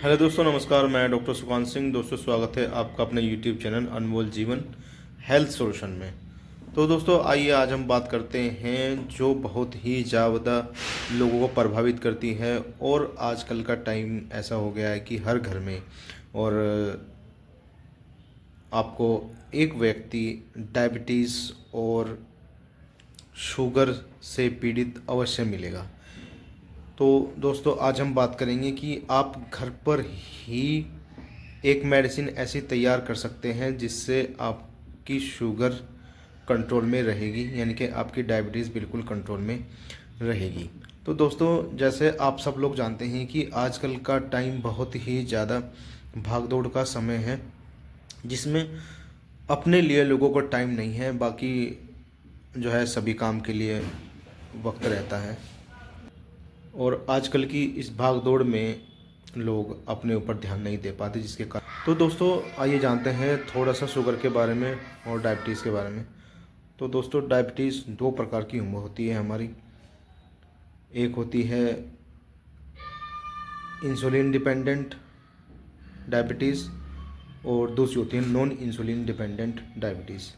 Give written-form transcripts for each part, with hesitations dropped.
Hello दोस्तों, नमस्कार। मैं डॉक्टर सुकांत सिंह। दोस्तों, स्वागत है आपका अपने यूट्यूब चैनल अनमोल जीवन हेल्थ सॉल्यूशन में। तो दोस्तों, आइए आज हम बात करते हैं जो बहुत ही ज़्यादा लोगों को प्रभावित करती है। और आजकल का टाइम ऐसा हो गया है कि हर घर में और आपको एक व्यक्ति डायबिटीज़ और शुगर से पीड़ित अवश्य मिलेगा। तो दोस्तों, आज हम बात करेंगे कि आप घर पर ही एक मेडिसिन ऐसी तैयार कर सकते हैं जिससे आपकी शुगर कंट्रोल में रहेगी, यानी कि आपकी डायबिटीज़ बिल्कुल कंट्रोल में रहेगी। तो दोस्तों, जैसे आप सब लोग जानते हैं कि आजकल का टाइम बहुत ही ज़्यादा भाग दौड़ का समय है, जिसमें अपने लिए लोगों को टाइम नहीं है। बाकी जो है सभी काम के लिए वक्त रहता है। और आजकल की इस भाग दौड़ में लोग अपने ऊपर ध्यान नहीं दे पाते, जिसके कारण। तो दोस्तों, आइए जानते हैं थोड़ा सा शुगर के बारे में और डायबिटीज़ के बारे में। तो दोस्तों, डायबिटीज़ दो प्रकार की होती है हमारी। एक होती है इंसुलिन डिपेंडेंट डायबिटीज़ और दूसरी होती है नॉन इंसुलिन डिपेंडेंट डायबिटीज़।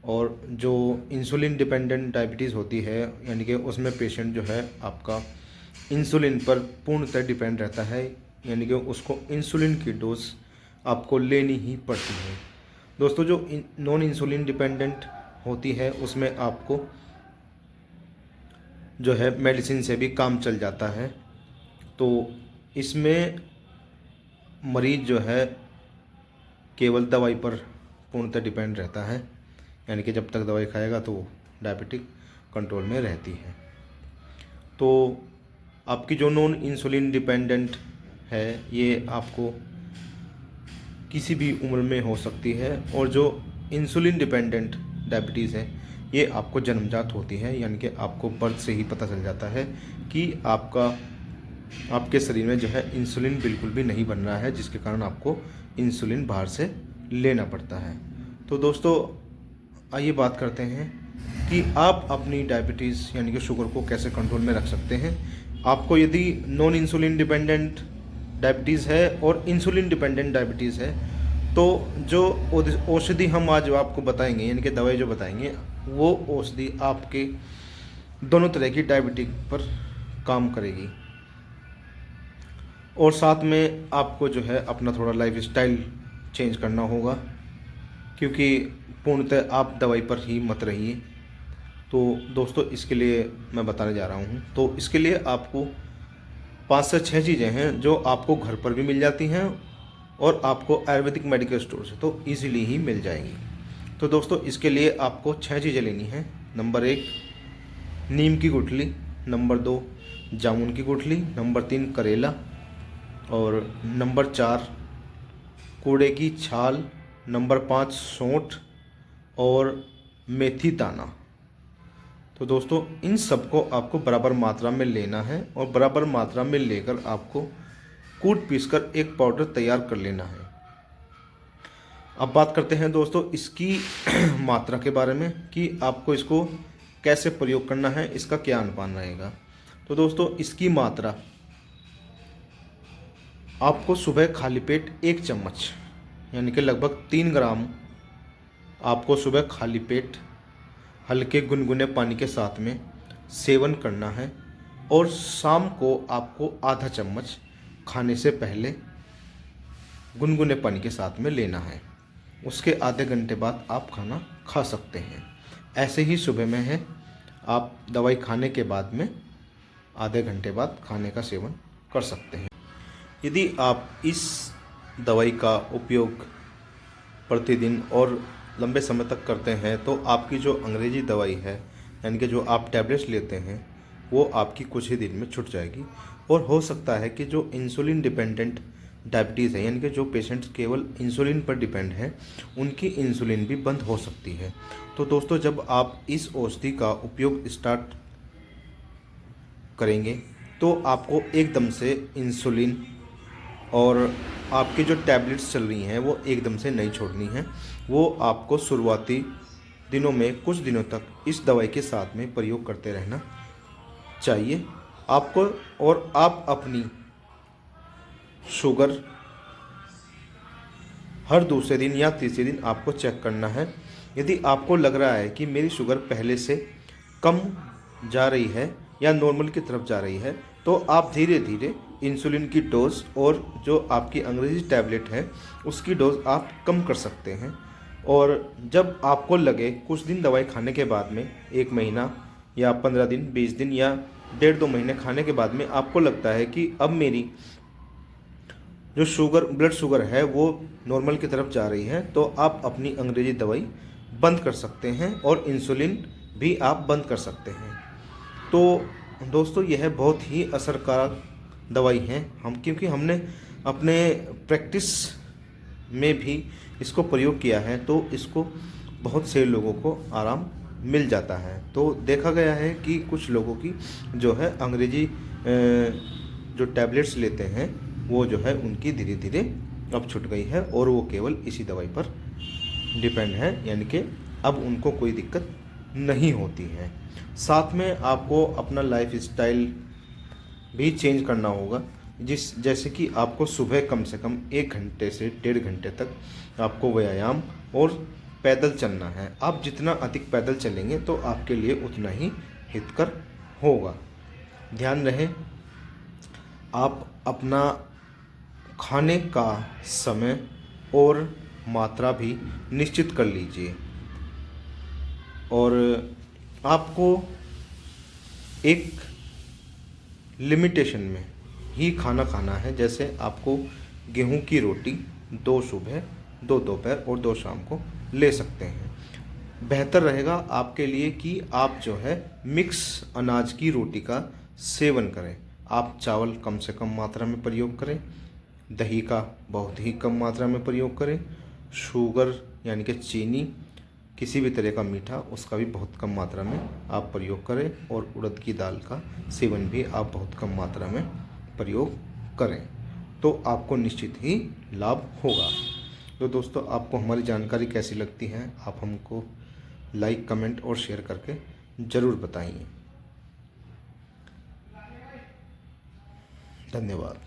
और जो इंसुलिन डिपेंडेंट डायबिटीज़ होती है, यानी कि उसमें पेशेंट जो है आपका इंसुलिन पर पूर्णतः डिपेंड रहता है, यानी कि उसको इंसुलिन की डोज आपको लेनी ही पड़ती है। दोस्तों, जो नॉन इंसुलिन डिपेंडेंट होती है उसमें आपको जो है मेडिसिन से भी काम चल जाता है। तो इसमें मरीज जो है केवल दवाई पर पूर्णतः डिपेंड रहता है, यानी कि जब तक दवाई खाएगा तो डायबिटिक कंट्रोल में रहती है। तो आपकी जो नॉन इंसुलिन डिपेंडेंट है ये आपको किसी भी उम्र में हो सकती है, और जो इंसुलिन डिपेंडेंट डायबिटीज़ है ये आपको जन्मजात होती है, यानी कि आपको बर्थ से ही पता चल जाता है कि आपके शरीर में जो है इंसुलिन बिल्कुल भी नहीं बन रहा है, जिसके कारण आपको इंसुलिन बाहर से लेना पड़ता है। तो दोस्तों, आइए बात करते हैं कि आप अपनी डायबिटीज़ यानी कि शुगर को कैसे कंट्रोल में रख सकते हैं। आपको यदि नॉन इंसुलिन डिपेंडेंट डायबिटीज़ है और इंसुलिन डिपेंडेंट डायबिटीज़ है, तो जो औषधि हम आज आपको बताएंगे, यानी कि दवाई जो बताएंगे, वो औषधि आपके दोनों तरह की डायबिटिक पर काम करेगी। और साथ में आपको जो है अपना थोड़ा लाइफ स्टाइल चेंज करना होगा, क्योंकि पूर्णतः आप दवाई पर ही मत रहिए। तो दोस्तों, इसके लिए मैं बताने जा रहा हूँ। तो इसके लिए आपको 5 से 6 चीज़ें हैं जो आपको घर पर भी मिल जाती हैं और आपको आयुर्वेदिक मेडिकल स्टोर से तो ईजीली ही मिल जाएंगी। तो दोस्तों, इसके लिए आपको 6 चीज़ें लेनी हैं। नंबर 1 नीम की गुठली, नंबर 2 जामुन की गुठली, नंबर 3 करेला, और नंबर 4 कूड़े की छाल, नंबर 5 सौंठ और मेथी दाना। तो दोस्तों, इन सबको आपको बराबर मात्रा में लेना है और बराबर मात्रा में लेकर आपको कूट पीसकर एक पाउडर तैयार कर लेना है। अब बात करते हैं दोस्तों इसकी मात्रा के बारे में कि आपको इसको कैसे प्रयोग करना है, इसका क्या अनुपान रहेगा। तो दोस्तों, इसकी मात्रा आपको सुबह खाली पेट 1 चम्मच, यानी कि लगभग 3 ग्राम आपको सुबह खाली पेट हल्के गुनगुने पानी के साथ में सेवन करना है। और शाम को आपको आधा चम्मच खाने से पहले गुनगुने पानी के साथ में लेना है। उसके आधे घंटे बाद आप खाना खा सकते हैं। ऐसे ही सुबह में है, आप दवाई खाने के बाद में आधे घंटे बाद खाने का सेवन कर सकते हैं। यदि आप इस दवाई का उपयोग प्रतिदिन और लंबे समय तक करते हैं तो आपकी जो अंग्रेजी दवाई है, यानी कि जो आप टैबलेट्स लेते हैं, वो आपकी कुछ ही दिन में छूट जाएगी। और हो सकता है कि जो इंसुलिन डिपेंडेंट डायबिटीज़ है, यानी कि जो पेशेंट्स केवल इंसुलिन पर डिपेंड हैं, उनकी इंसुलिन भी बंद हो सकती है। तो दोस्तों, जब आप इस औषधि का उपयोग स्टार्ट करेंगे तो आपको एकदम से इंसुलिन और आपकी जो टैबलेट्स चल रही हैं वो एकदम से नहीं छोड़नी है। वो आपको शुरुआती दिनों में कुछ दिनों तक इस दवाई के साथ में प्रयोग करते रहना चाहिए आपको। और आप अपनी शुगर हर दूसरे दिन या तीसरे दिन आपको चेक करना है। यदि आपको लग रहा है कि मेरी शुगर पहले से कम जा रही है या नॉर्मल की तरफ जा रही है, तो आप धीरे धीरे इंसुलिन की डोज और जो आपकी अंग्रेजी टैबलेट है उसकी डोज आप कम कर सकते हैं। और जब आपको लगे कुछ दिन दवाई खाने के बाद में, 1 महीना या 15 दिन, 20 दिन या 1.5-2 महीने खाने के बाद में आपको लगता है कि अब मेरी जो ब्लड शुगर है वो नॉर्मल की तरफ जा रही है, तो आप अपनी अंग्रेजी दवाई बंद कर सकते हैं और इंसुलिन भी आप बंद कर सकते हैं। तो दोस्तों यह बहुत ही असरकारक दवाई है, क्योंकि हमने अपने प्रैक्टिस में भी इसको प्रयोग किया है, तो इसको बहुत से लोगों को आराम मिल जाता है। तो देखा गया है कि कुछ लोगों की जो है अंग्रेजी जो टैबलेट्स लेते हैं वो जो है उनकी धीरे धीरे अब छूट गई है और वो केवल इसी दवाई पर डिपेंड है, यानी कि अब उनको कोई दिक्कत नहीं होती है। साथ में आपको अपना लाइफ स्टाइल भी चेंज करना होगा, जैसे कि आपको सुबह कम से कम 1 घंटे से 1.5 घंटे तक आपको व्यायाम और पैदल चलना है। आप जितना अधिक पैदल चलेंगे तो आपके लिए उतना ही हितकर होगा। ध्यान रहे आप अपना खाने का समय और मात्रा भी निश्चित कर लीजिए और आपको एक लिमिटेशन में ही खाना खाना है। जैसे आपको गेहूं की रोटी 2 सुबह, 2 दोपहर और 2 शाम को ले सकते हैं। बेहतर रहेगा आपके लिए कि आप जो है मिक्स अनाज की रोटी का सेवन करें। आप चावल कम से कम मात्रा में प्रयोग करें, दही का बहुत ही कम मात्रा में प्रयोग करें, शुगर यानी कि चीनी, किसी भी तरह का मीठा उसका भी बहुत कम मात्रा में आप प्रयोग करें और उड़द की दाल का सेवन भी आप बहुत कम मात्रा में प्रयोग करें, तो आपको निश्चित ही लाभ होगा। तो दोस्तों आपको हमारी जानकारी कैसी लगती है आप हमको लाइक, कमेंट और शेयर करके ज़रूर बताइए। धन्यवाद।